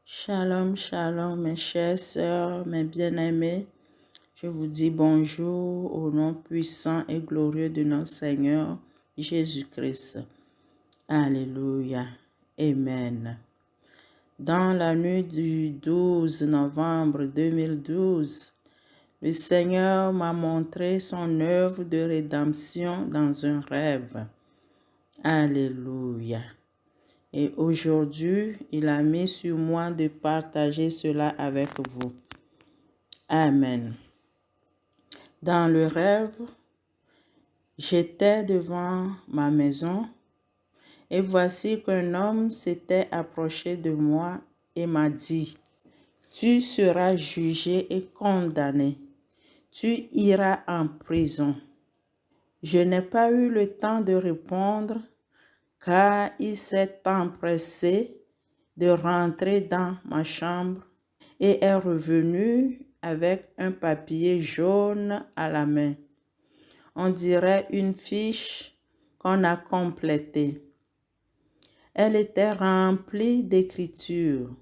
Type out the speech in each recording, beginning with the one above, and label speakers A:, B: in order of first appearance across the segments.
A: Shalom, shalom, mes chères sœurs, mes bien-aimés. Je vous dis bonjour au nom puissant et glorieux de notre Seigneur Jésus-Christ. Alléluia. Amen. Dans la nuit du 12 novembre 2012, le Seigneur m'a montré son œuvre de rédemption dans un rêve. Alléluia. Et aujourd'hui, il a mis sur moi de partager cela avec vous. Amen. Dans le rêve, j'étais devant ma maison et voici qu'un homme s'était approché de moi et m'a dit, « Tu seras jugé et condamné. Tu iras en prison. » Je n'ai pas eu le temps de répondre car il s'est empressé de rentrer dans ma chambre et est revenu avec un papier jaune à la main. On dirait une fiche qu'on a complétée. Elle était remplie d'écritures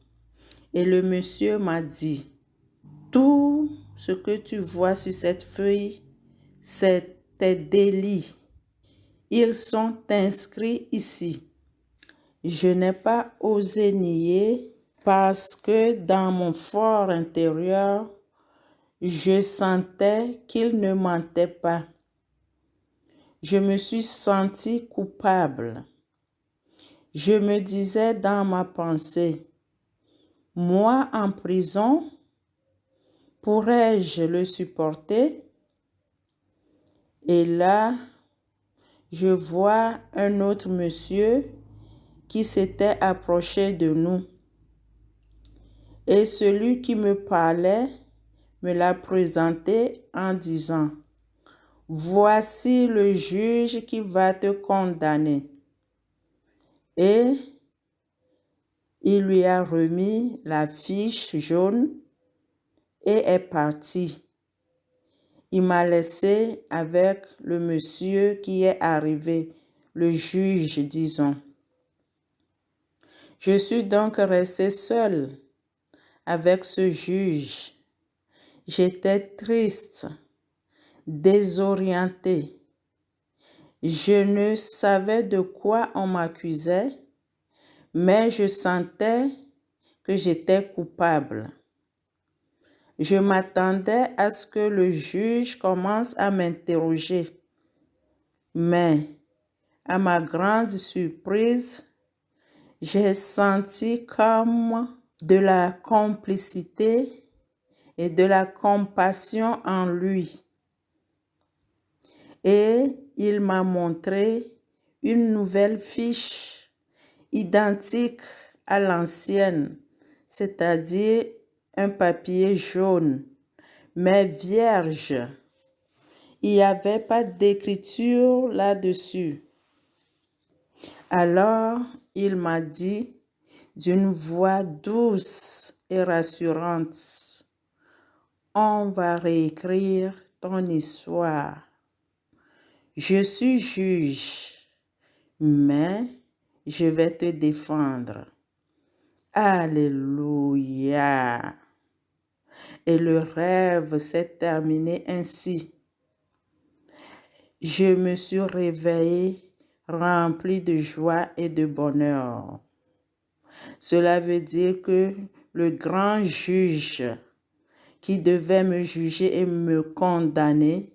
A: et le monsieur m'a dit, « Tout ce que tu vois sur cette feuille, c'est tes délits. Ils sont inscrits ici. » Je n'ai pas osé nier parce que dans mon fort intérieur, je sentais qu'il ne mentait pas. Je me suis sentie coupable. Je me disais dans ma pensée, moi en prison, pourrais-je le supporter? Et là, je vois un autre monsieur qui s'était approché de nous. Et celui qui me parlait me l'a présenté en disant, « Voici le juge qui va te condamner. » Et il lui a remis la fiche jaune et est parti. Il m'a laissé avec le monsieur qui est arrivé, le juge, disons. Je suis donc restée seule avec ce juge. J'étais triste, désorientée. Je ne savais de quoi on m'accusait, mais je sentais que j'étais coupable. Je m'attendais à ce que le juge commence à m'interroger, mais à ma grande surprise, j'ai senti comme de la complicité et de la compassion en lui. Et il m'a montré une nouvelle fiche identique à l'ancienne, c'est-à-dire un papier jaune, mais vierge. Il n'y avait pas d'écriture là-dessus. Alors, il m'a dit d'une voix douce et rassurante, « On va réécrire ton histoire. Je suis juge, mais je vais te défendre. » Alléluia. Et le rêve s'est terminé ainsi. Je me suis réveillée remplie de joie et de bonheur. Cela veut dire que le grand juge qui devait me juger et me condamner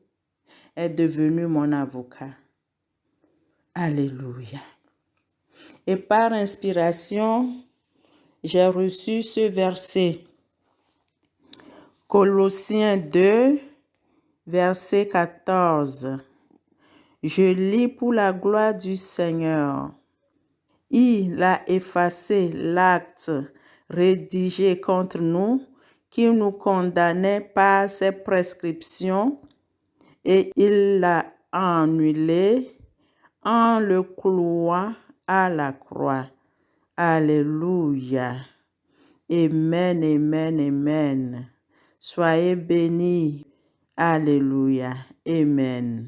A: est devenu mon avocat. Alléluia. Et par inspiration, j'ai reçu ce verset. Colossiens 2, verset 14. Je lis pour la gloire du Seigneur. Il a effacé l'acte rédigé contre nous qui nous condamnait par ses prescriptions et il l'a annulé en le clouant à la croix. Alléluia. Amen, amen, amen. Soyez bénis. Alléluia. Amen.